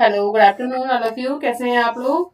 Hello, good afternoon all of you. कैसे हैं आप लोग?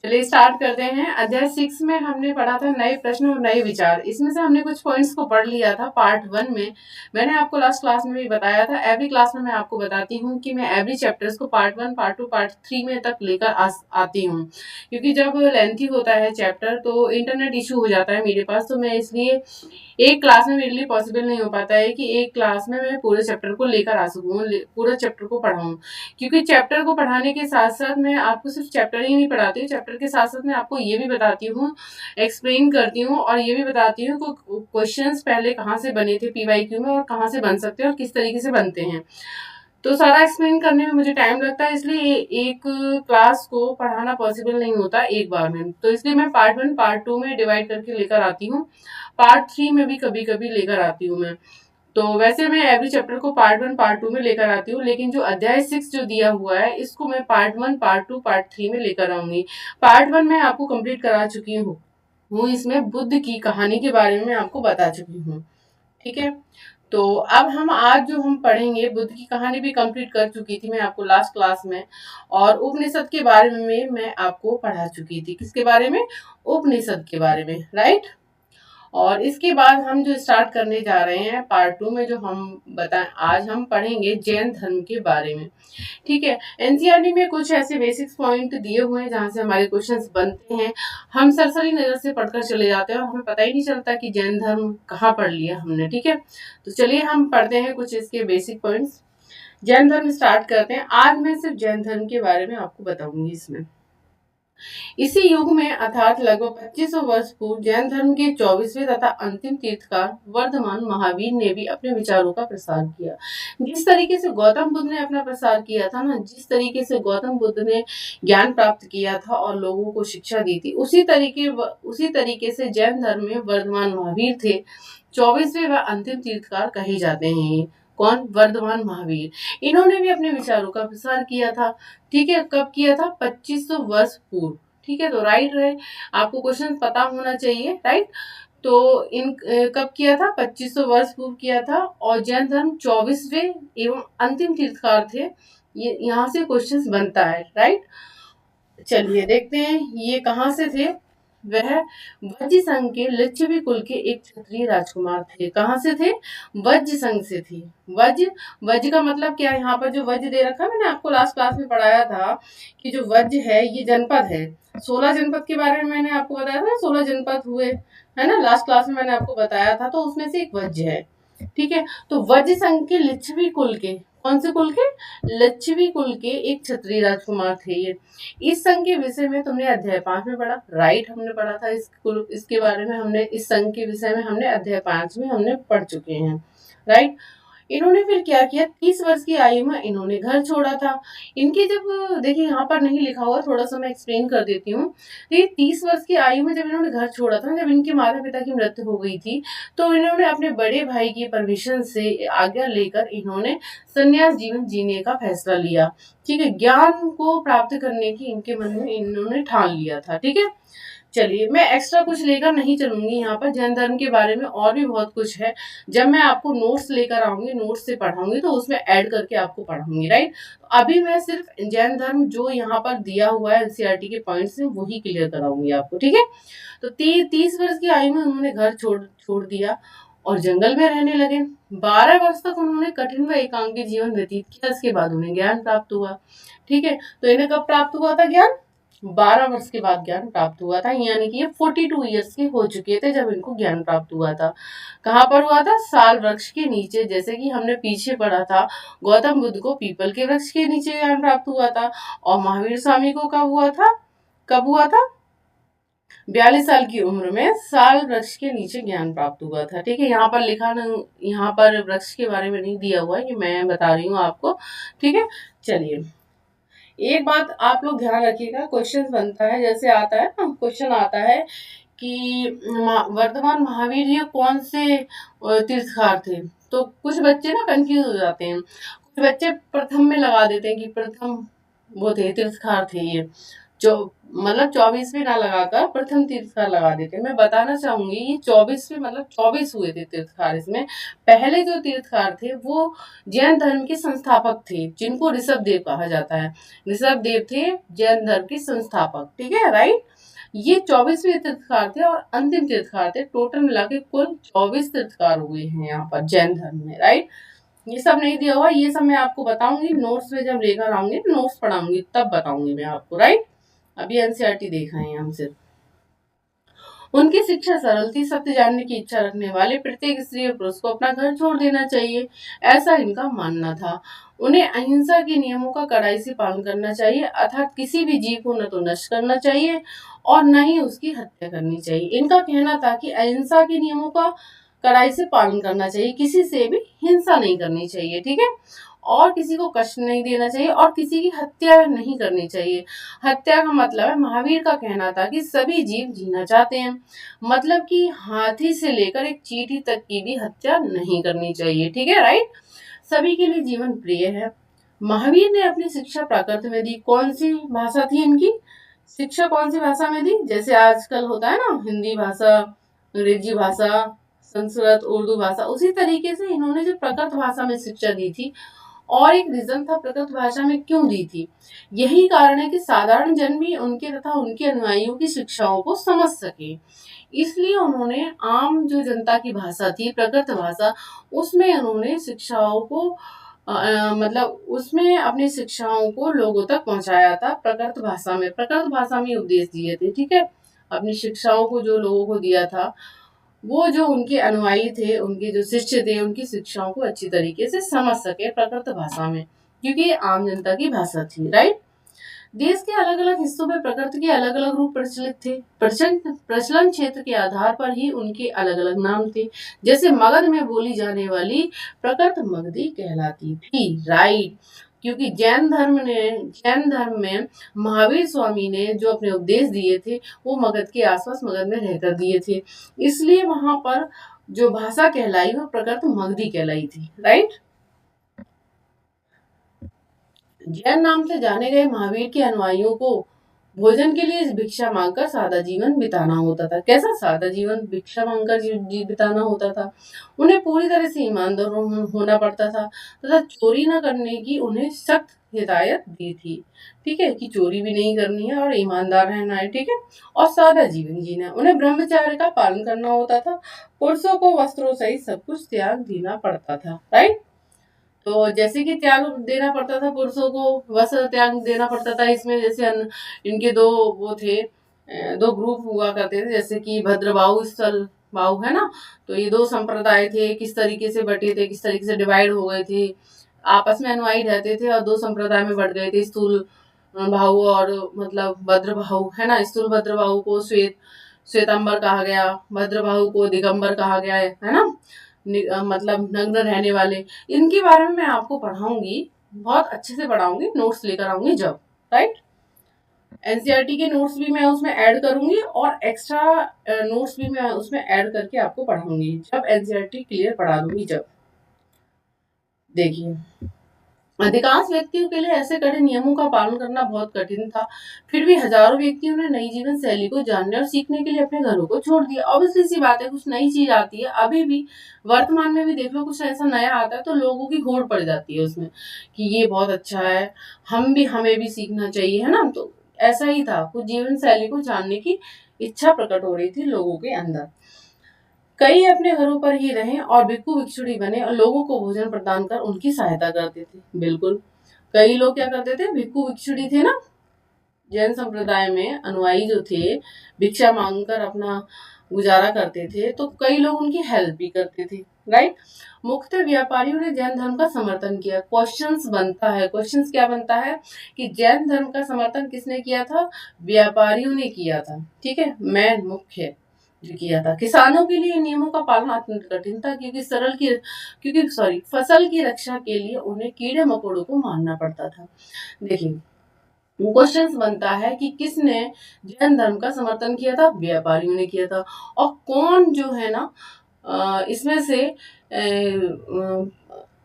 चलिए स्टार्ट करते हैं। अध्याय 6 में हमने पढ़ा था नए प्रश्न और नए विचार। इसमें से हमने कुछ पॉइंट्स को पढ़ लिया था पार्ट 1 में। मैंने आपको लास्ट क्लास में भी बताया था। एवरी क्लास में मैं आपको बताती हूँ कि मैं एवरी चैप्टर्स को पार्ट 1, पार्ट 2, पार्ट 3 में तक लेकर आती हूँ, क्योंकि जब लेंथी होता है चैप्टर तो इंटरनेट इशू हो जाता है मेरे पास, तो मैं इसलिए एक क्लास में मेरे लिए पॉसिबल नहीं हो पाता है कि एक क्लास में मैं पूरे चैप्टर को लेकर आ सकूँ, पूरे चैप्टर को पढ़ाऊँ। क्योंकि चैप्टर को पढ़ाने के साथ साथ मैं आपको सिर्फ चैप्टर ही नहीं पढ़ाती हूँ, चैप्टर के साथ साथ मैं आपको ये भी बताती हूँ, एक्सप्लेन करती हूँ और ये भी बताती हूँ कि क्वेश्चंस पहले कहाँ से बने थे पीवाईक्यू में और कहाँ से बन सकते हैं और किस तरीके से बनते हैं। तो सारा एक्सप्लेन करने में मुझे टाइम लगता है, इसलिए एक क्लास को पढ़ाना पॉसिबल नहीं होता एक बार में। तो इसलिए मैं पार्ट 1, पार्ट 2 में डिवाइड करके लेकर आती हूँ। पार्ट 3 में भी कभी कभी लेकर आती हूँ मैं। तो वैसे मैं एवरी चैप्टर को पार्ट 1, पार्ट 2 में लेकर आती हूँ, लेकिन जो अध्याय 6 जो दिया हुआ है इसको मैं पार्ट 1, पार्ट 2, पार्ट 3 में लेकर आऊंगी। पार्ट 1 मैं आपको कंप्लीट करा चुकी हूँ इसमें बुद्ध की कहानी के बारे में मैं आपको बता चुकी हूँ। ठीक है। तो अब हम आज जो हम पढ़ेंगे, बुद्ध की कहानी भी कंप्लीट कर चुकी थी मैं आपको लास्ट क्लास में, और उपनिषद के बारे में मैं आपको पढ़ा चुकी थी। किसके बारे में? उपनिषद के बारे में, राइट। और इसके बाद हम जो स्टार्ट करने जा रहे हैं पार्ट 2 में, जो हम बताएं, आज हम पढ़ेंगे जैन धर्म के बारे में। ठीक है। एनसीईआरटी में कुछ ऐसे बेसिक्स पॉइंट दिए हुए हैं जहां से हमारे क्वेश्चंस बनते हैं। हम सरसरी नजर से पढ़कर चले जाते हैं और हमें पता ही नहीं चलता कि जैन धर्म कहाँ पढ़ लिया हमने। ठीक है। तो चलिए हम पढ़ते हैं कुछ इसके बेसिक पॉइंट्स। जैन धर्म स्टार्ट करते हैं। आज मैं सिर्फ जैन धर्म के बारे में आपको बताऊंगी इसमें। इसी युग में अर्थात लगभग 2500 वर्ष पूर्व जैन धर्म के 24वें तथा अंतिम तीर्थकार वर्धमान महावीर ने भी अपने विचारों का प्रसार किया। जिस तरीके से गौतम बुद्ध ने अपना प्रसार किया था ना, जिस तरीके से गौतम बुद्ध ने ज्ञान प्राप्त किया था और लोगों को शिक्षा दी थी, उसी तरीके से जैन धर्म में वर्धमान महावीर थे। 24वें व अंतिम तीर्थकार कहे जाते हैं। कौन? वर्धमान महावीर। इन्होंने भी अपने विचारों का प्रसार किया था। ठीक है। कब किया था? 2500 वर्ष पूर्व। ठीक है। तो राइट रहे, आपको क्वेश्चन पता होना चाहिए, राइट। तो इन कब किया था? 2500 वर्ष पूर्व किया था। और जैन धर्म 24वें एवं अंतिम तीर्थकार थे। ये यहाँ से क्वेश्चन बनता है, राइट। चलिए देखते हैं ये कहाँ से थे। वह वज्र संघ के लिच्छवी कुल के एक क्षत्रिय राजकुमार थे। कहाँ से थे? वज्र संघ से थे। वज्र, वज्र का मतलब क्या है? यहाँ पर जो वज्र दे रखा है, मैंने आपको लास्ट क्लास में पढ़ाया था कि जो वज्र है ये जनपद है। 16 जनपद के बारे में मैंने आपको बताया था, 16 जनपद हुए, है ना। लास्ट क्लास में मैंने आपको बताया था, तो उसमें से एक वज्र है। ठीक है। तो वज्र संघ के लिच्छवी कुल के, कौन से कुल के? लिच्छवी कुल के एक क्षत्रिय राजकुमार थे ये। इस संघ के विषय में तुमने अध्याय 5 में पढ़ा, राइट। हमने पढ़ा था इसके बारे में, हमने इस संघ के विषय में हमने अध्याय 5 में हमने पढ़ चुके हैं, राइट। इन्होंने फिर क्या किया? 30 वर्ष की आयु में इन्होंने घर छोड़ा था। इनकी जब, देखिए यहाँ पर नहीं लिखा हुआ, थोड़ा सा मैं एक्सप्लेन कर देती हूँ। ये 30 वर्ष की आयु में जब इन्होंने घर छोड़ा था, जब इनके माता पिता की मृत्यु हो गई थी, तो इन्होंने अपने बड़े भाई की परमिशन से आज्ञा लेकर इन्होंने संन्यास जीवन जीने का फैसला लिया। ठीक है। ज्ञान को प्राप्त करने की इनके मन में इन्होंने ठान लिया था। ठीक है। चलिए, मैं एक्स्ट्रा कुछ लेकर नहीं चलूंगी यहाँ पर। जैन धर्म के बारे में और भी बहुत कुछ है। जब मैं आपको नोट्स लेकर आऊंगी, नोट्स से पढ़ाऊंगी, तो उसमें ऐड करके आपको पढ़ाऊंगी, राइट। अभी मैं सिर्फ जैन धर्म जो यहाँ पर दिया हुआ है एनसीईआरटी के पॉइंट्स में वही क्लियर कराऊंगी आपको। ठीक है। तो 30 वर्ष की आयु में उन्होंने घर छोड़ दिया और जंगल में रहने लगे। 12 वर्ष तक उन्होंने कठिन व एकांकी जीवन व्यतीत किया। इसके बाद उन्हें ज्ञान प्राप्त हुआ। ठीक है। तो इन्हें कब प्राप्त हुआ था ज्ञान? 12 वर्ष के बाद ज्ञान प्राप्त हुआ था, यानी कि ये 42 ईयर्स के हो चुके थे जब इनको ज्ञान प्राप्त हुआ था। कहाँ पर हुआ था? साल वृक्ष के नीचे। जैसे कि हमने पीछे पढ़ा था, गौतम बुद्ध को पीपल के वृक्ष के नीचे ज्ञान प्राप्त हुआ था, और महावीर स्वामी को कब हुआ था? कब हुआ था? 42 साल की उम्र में साल वृक्ष के नीचे ज्ञान प्राप्त हुआ था। ठीक है। यहाँ पर लिखा नहीं, यहाँ पर वृक्ष के बारे में नहीं दिया हुआ है, ये मैं बता रही हूँ आपको। ठीक है। चलिए, एक बात आप लोग ध्यान रखिएगा, क्वेश्चन बनता है, जैसे आता है ना, क्वेश्चन आता है कि वर्धमान महावीर ये कौन से तीर्थकार थे। तो कुछ बच्चे ना कंफ्यूज हो जाते हैं, कुछ बच्चे प्रथम में लगा देते हैं कि प्रथम वो थे, तीर्थकार थे ये। जो मतलब 24वें ना लगाकर प्रथम तीर्थकार लगा देते। मैं बताना चाहूंगी ये 24वें मतलब 24 हुए थे तीर्थकार। इसमें पहले जो तीर्थकार थे वो जैन धर्म के संस्थापक थे, जिनको ऋषभ देव कहा जाता है। ऋषभ देव थे जैन धर्म के संस्थापक, ठीक है, राइट। ये 24वें तीर्थकार थे और अंतिम तीर्थकार थे। टोटल मिला के कुल 24 तीर्थकार हुए हैं यहाँ पर जैन धर्म में, राइट। ये सब नहीं दिया हुआ, ये सब मैं आपको बताऊंगी नोट्स में, जब लेकर आऊंगी नोट्स पढ़ाऊंगी तब बताऊंगी मैं आपको, राइट। अभी एनसीईआरटी देखा है हम सिर्फ। उनकी शिक्षा सरल थी। सत्य जानने की इच्छा रखने वाले प्रत्येक स्त्री और पुरुष को अपना घर छोड़ देना चाहिए, ऐसा इनका मानना था। उन्हें अहिंसा के नियमों का कड़ाई से पालन करना चाहिए, अर्थात किसी भी जीव को न तो नष्ट करना चाहिए और न ही उसकी हत्या करनी चाहिए। इनका कहना था कि अहिंसा के नियमों का कड़ाई से पालन करना चाहिए, किसी से भी हिंसा नहीं करनी चाहिए, ठीक है, और किसी को कष्ट नहीं देना चाहिए और किसी की हत्या नहीं करनी चाहिए। हत्या का मतलब है, महावीर का कहना था कि सभी जीव जीना चाहते हैं, मतलब कि हाथी से लेकर एक चींटी तक की भी हत्या नहीं करनी चाहिए, ठीक है, राइट। सभी के लिए जीवन प्रिय है। महावीर ने अपनी शिक्षा प्राकृत में दी। कौन सी भाषा थी इनकी? शिक्षा कौन सी भाषा में दी? जैसे आजकल होता है ना, हिंदी भाषा, अंग्रेजी भाषा, संस्कृत, उर्दू भाषा, उसी तरीके से इन्होंने जो प्रकृत भाषा में शिक्षा दी थी। और एक रीजन था प्रकृत भाषा में क्यों दी थी, यही कारण है कि साधारण जन भी उनके तथा उनके अनुयायियों की शिक्षाओं को समझ सके। इसलिए उन्होंने आम जो जनता की भाषा थी प्रकृत भाषा, उसमें उन्होंने शिक्षाओं को मतलब उसमें अपनी शिक्षाओं को लोगों तक पहुंचाया था। प्रकृत भाषा में, प्रकृत भाषा में उपदेश दिए थे, ठीक है। अपनी शिक्षाओं को जो लोगों को दिया था, वो जो उनके अनुयायी थे, उनके जो शिष्य थे, उनकी शिक्षाओं को अच्छी तरीके से समझ सके प्रकृत भाषा में, क्योंकि ये आम जनता की भाषा थी, राइट। देश के अलग अलग हिस्सों में प्रकृति के अलग अलग रूप प्रचलित थे। प्रचलन क्षेत्र के आधार पर ही उनके अलग अलग नाम थे। जैसे मगध में बोली जाने वाली प्रकृत मगधी कहलाती थी, राइट, क्योंकि जैन धर्म में महावीर स्वामी ने जो अपने उपदेश दिए थे वो मगध के आसपास, मगध में रहकर दिए थे, इसलिए वहां पर जो भाषा कहलाई वो प्रकृत मगधी कहलाई थी, राइट। जैन नाम से जाने गए महावीर के अनुयायियों को भोजन के लिए भिक्षा मांगकर सादा जीवन बिताना होता था। कैसा सादा जीवन? भिक्षा मांगकर बिताना होता था। उन्हें पूरी तरह से ईमानदार होना पड़ता था तथा चोरी न करने की उन्हें सख्त हिदायत दी थी, ठीक है, कि चोरी भी नहीं करनी है और ईमानदार रहना है, ठीक है, और सादा जीवन जीना है। उन्हें ब्रह्मचर्य का पालन करना होता था। पुरुषों को वस्त्रों सहित सब कुछ त्याग देना पड़ता था, राइट। तो जैसे कि त्याग देना पड़ता था, पुरुषों को वस्त्र त्याग देना पड़ता था। इसमें जैसे इनके दो वो थे, दो ग्रुप हुआ करते थे, जैसे कि भद्रबाहु, स्थल बाहु, है ना। तो ये दो संप्रदाय थे, किस तरीके से बटे थे, किस तरीके से डिवाइड हो गए थे, आपस में अनुयायी रहते थे और दो संप्रदाय में बढ़ गए थे, स्थूल भाहु और मतलब भद्रबाहु, है ना। स्थूल भद्रबाहु को श्वेतांबर कहा गया, भद्रबाहु को दिगंबर कहा गया है ना, मतलब नग्न रहने वाले। इनके बारे में मैं आपको पढ़ाऊंगी, बहुत अच्छे से पढ़ाऊंगी, नोट्स लेकर आऊंगी जब, राइट। एनसीईआरटी के नोट्स भी मैं उसमें ऐड करूंगी और एक्स्ट्रा नोट्स भी मैं उसमें ऐड करके आपको पढ़ाऊंगी जब एनसीईआरटी क्लियर पढ़ा दूंगी जब। देखिए, अधिकांश व्यक्तियों के लिए ऐसे कड़े नियमों का पालन करना बहुत कठिन था। फिर भी हजारों व्यक्तियों ने नई जीवन शैली को जानने और सीखने के लिए अपने घरों को छोड़ दिया। ऑब्वियसली सी बात है, कुछ नई चीज आती है, अभी भी वर्तमान में भी देख लो, कुछ ऐसा नया आता है तो लोगों की होड़ पड़ जाती है उसमें कि ये बहुत अच्छा है, हमें भी सीखना चाहिए, है ना। तो ऐसा ही था, कुछ जीवन शैली को जानने की इच्छा प्रकट हो रही थी लोगों के अंदर। कई अपने घरों पर ही रहे और भिक्षु भिक्षुणी बने और लोगों को भोजन प्रदान कर उनकी सहायता करते थे। बिल्कुल, कई लोग क्या करते थे, भिक्षु भिक्षुणी थे ना, जैन संप्रदाय में अनुयायी जो थे, भिक्षा मांगकर अपना गुजारा करते थे, तो कई लोग उनकी हेल्प भी करते थे, राइट। मुख्य व्यापारियों ने जैन धर्म का समर्थन किया। क्वेश्चंस क्या बनता है कि जैन धर्म का समर्थन किसने किया था? व्यापारियों ने किया था, ठीक है, मैन मुख्य जो किया था। किसानों के लिए नियमों का पालन अत्यंत कठिन था, क्योंकि फसल की रक्षा के लिए उन्हें कीड़े मकोड़ों को मारना पड़ता था। देखिए, क्वेश्चन बनता है कि किसने जैन धर्म का समर्थन किया था? व्यापारियों ने किया था। और कौन जो है ना इसमें से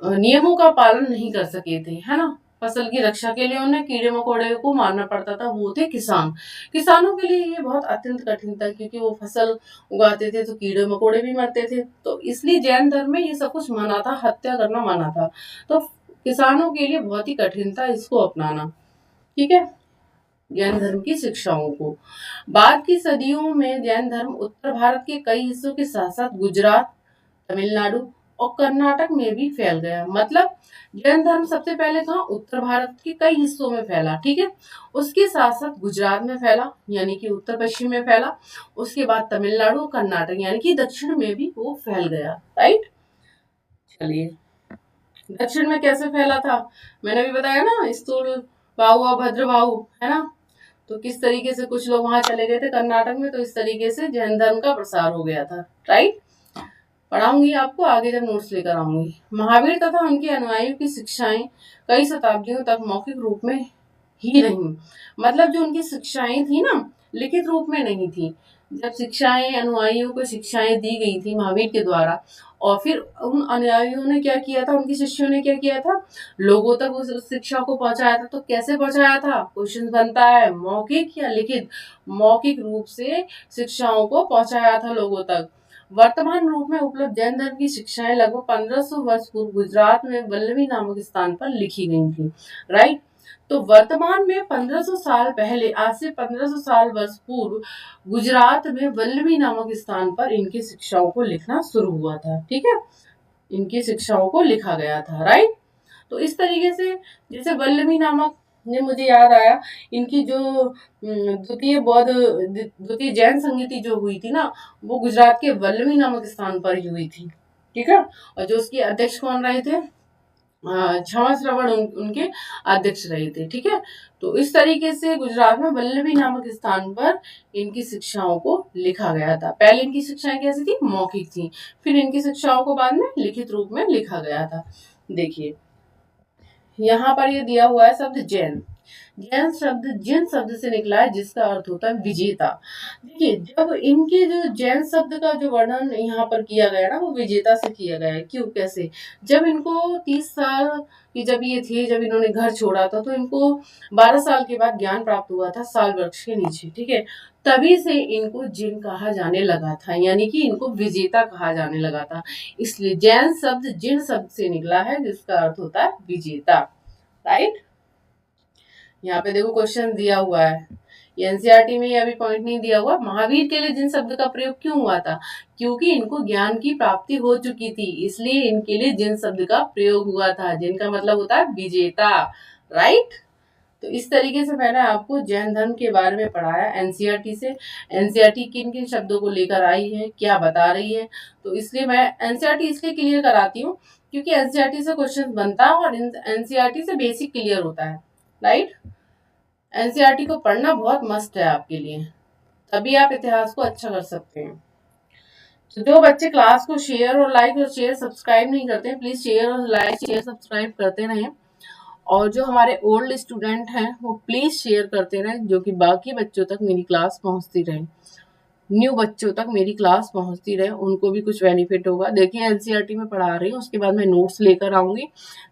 नियमों का पालन नहीं कर सके थे, है ना, फसल की रक्षा के लिए उन्हें कीड़े मकोड़े को मारना पड़ता था, वो थे किसान। किसानों के लिए ये बहुत अत्यंत कठिन था, क्योंकि वो फसल उगाते थे तो कीड़े मकोड़े भी मरते थे। तो इसलिए जैन धर्म में ये सब कुछ मना था, हत्या करना मना था। तो किसानों के लिए बहुत ही कठिन था इसको अपनाना। ठीक है, जैन धर्म की शिक्षाओं को बाद की सदियों में जैन धर्म उत्तर भारत के कई हिस्सों के साथ साथ गुजरात, तमिलनाडु और कर्नाटक में भी फैल गया। मतलब जैन धर्म सबसे पहले कहाँ, उत्तर भारत के कई हिस्सों में फैला। ठीक है, उसके साथ साथ गुजरात में फैला, यानी कि उत्तर पश्चिम में फैला। उसके बाद तमिलनाडु, कर्नाटक यानी कि दक्षिण में भी वो फैल गया। राइट, चलिए दक्षिण में कैसे फैला था, मैंने भी बताया ना, स्थूल बाहु और भद्र बाहु, है ना। तो किस तरीके से कुछ लोग वहां चले गए थे कर्नाटक में, तो इस तरीके से जैन धर्म का प्रसार हो गया था। राइट, पढ़ाऊंगी आपको आगे जब नोट्स लेकर आऊंगी। महावीर तथा उनके अनुयायियों की शिक्षाएं कई शताब्दियों तक मौखिक रूप में ही रही। मतलब जो उनकी शिक्षाएं थी ना, लिखित रूप में नहीं थी। जब शिक्षाएं, अनुयायियों को शिक्षाएं दी गई थी महावीर के द्वारा, और फिर उन अनुयायियों ने क्या किया था, उनके शिष्यों ने क्या किया था, लोगों तक उस शिक्षा को पहुंचाया था। तो कैसे पहुंचाया था, क्वेश्चन बनता है, मौखिक या लिखित। मौखिक रूप से शिक्षाओं को पहुंचाया था लोगों तक। वर्तमान रूप में उपलब्ध जैन धर्म की शिक्षाएं लगभग 1500 वर्ष पूर्व गुजरात में वल्लभी नामक स्थान पर लिखी गई थी। राइट, तो वर्तमान में 1500 साल पहले, आज से 1500 साल वर्ष पूर्व गुजरात में वल्लभी नामक स्थान पर इनकी शिक्षाओं को लिखना शुरू हुआ था। ठीक है, इनकी शिक्षाओं को लिखा गया था। राइट, तो इस तरीके से जैसे वल्लभी नामक ने, मुझे याद आया, इनकी जो द्वितीय जैन संगीति जो हुई थी ना, वो गुजरात के वल्लभी नामक स्थान पर ही हुई थी। ठीक है, और जो उसके अध्यक्ष कौन रहे थे, क्षमा श्रवण उनके अध्यक्ष रहे थे। ठीक है, तो इस तरीके से गुजरात में वल्लभी नामक स्थान पर इनकी शिक्षाओं को लिखा गया था। पहले इनकी शिक्षाएं कैसी थी, मौखिक थी, फिर इनकी शिक्षाओं को बाद में लिखित रूप में लिखा गया था। देखिए यहाँ पर ये दिया हुआ है शब्द जैन। जैन शब्द जिन शब्द से निकला है, जिसका अर्थ होता है विजेता। देखिए, जब इनके जो जैन शब्द का जो वर्णन यहाँ पर किया गया ना, वो विजेता से किया गया है। क्यों, कैसे, जब इनको 30 साल की जब ये थे, जब इन्होंने घर छोड़ा था, तो इनको 12 साल के बाद ज्ञान प्राप्त हुआ था साल वृक्ष के नीचे। ठीक है, तभी से इनको जिन कहा जाने लगा था, यानी कि इनको विजेता कहा जाने लगा था। इसलिए जैन शब्द जिन शब्द से निकला है, जिसका अर्थ होता है विजेता। राइट, यहाँ पे देखो क्वेश्चन दिया हुआ है, एनसीईआरटी में अभी पॉइंट नहीं दिया हुआ। महावीर के लिए जिन शब्द का प्रयोग क्यों हुआ था, क्योंकि इनको ज्ञान की प्राप्ति हो चुकी थी, इसलिए इनके लिए जिन शब्द का प्रयोग हुआ था। जिनका मतलब होता है विजेता। राइट, तो इस तरीके से मैंने आपको जैन धर्म के बारे में पढ़ाया एनसीईआरटी से। एनसीईआरटी किन किन शब्दों को लेकर आई है, क्या बता रही है, तो इसलिए मैं एनसीईआरटी इसलिए क्लियर कराती हूँ क्योंकि एनसीईआरटी से क्वेश्चन बनता है और एनसीईआरटी से बेसिक क्लियर होता है। राइट, एनसीईआरटी को पढ़ना बहुत मस्त है आपके लिए, तभी आप इतिहास को अच्छा कर सकते हैं। तो जो बच्चे क्लास को शेयर और लाइक और शेयर सब्सक्राइब नहीं करते हैं, प्लीज शेयर और लाइक शेयर सब्सक्राइब करते रहें। और जो हमारे ओल्ड स्टूडेंट हैं वो प्लीज शेयर करते रहें, जो कि बाकी बच्चों तक मेरी क्लास पहुंचती रहे, न्यू बच्चों तक मेरी क्लास पहुंचती रहे, उनको भी कुछ बेनिफिट होगा। देखिए एनसीईआरटी में पढ़ा रही हूँ, उसके बाद मैं नोट्स लेकर आऊंगी,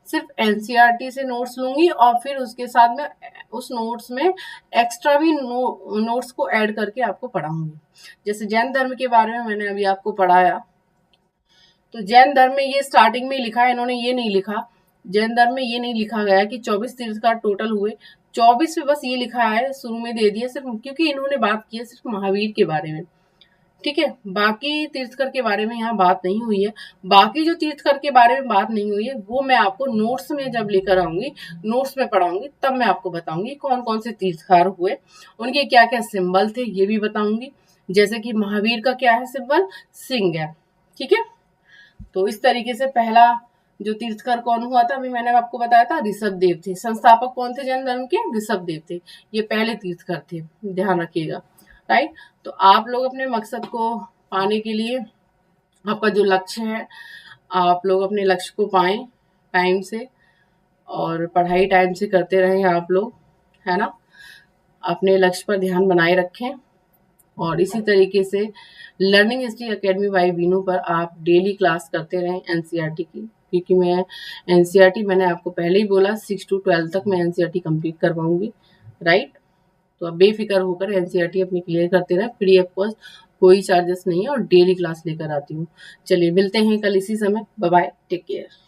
सिर्फ एनसीईआरटी से नोट्स लूंगी और फिर उसके साथ में उस नोट्स में एक्स्ट्रा भी नोट्स को ऐड करके आपको पढ़ाऊंगी। जैसे जैन धर्म के बारे में मैंने अभी आपको पढ़ाया, तो जैन धर्म में ये स्टार्टिंग में लिखा है, इन्होंने ये नहीं लिखा, जैन धर्म में ये नहीं लिखा गया कि 24 तीर्थंकर टोटल हुए, 24 में बस ये लिखा है, शुरू में दे दिया, सिर्फ क्योंकि इन्होंने बात की है सिर्फ महावीर के बारे में। ठीक है, बाकी तीर्थंकर के बारे में यहाँ बात नहीं हुई है। बाकी जो तीर्थंकर के बारे में बात नहीं हुई है वो मैं आपको नोट्स में जब लेकर आऊंगी, नोट्स में पढ़ाऊंगी, तब मैं आपको बताऊंगी कौन कौन से तीर्थंकर हुए, उनके क्या क्या सिंबल थे ये भी बताऊंगी। जैसे कि महावीर का क्या है सिंबल, सिंह है। ठीक है, तो इस तरीके से पहला जो तीर्थंकर कौन हुआ था, अभी मैंने आपको बताया था, ऋषभ देव थे। संस्थापक कौन थे जैन धर्म के, ऋषभ देव थे, ये पहले तीर्थंकर थे, ध्यान रखिएगा। राइट, तो आप लोग अपने मकसद को पाने के लिए, आपका जो लक्ष्य है, आप लोग अपने लक्ष्य को पाएं टाइम से, और पढ़ाई टाइम से करते रहें आप लोग, है ना। अपने लक्ष्य पर ध्यान बनाए रखें और इसी तरीके से learning history academy by Veenu पर आप डेली क्लास करते रहें एनसीईआरटी की, क्योंकि मैं एनसीईआरटी, मैंने आपको पहले ही बोला 6 to 12 तक मैं एनसीईआरटी कंप्लीट करवाऊंगी, राइट। तो आप बेफिक्र होकर एनसीईआरटी अपनी क्लियर करते रहें, फ्री ऑफ कॉस्ट, कोई चार्जेस नहीं है, और डेली क्लास लेकर आती हूँ। चलिए मिलते हैं कल इसी समय, बाय बाय, टेक केयर।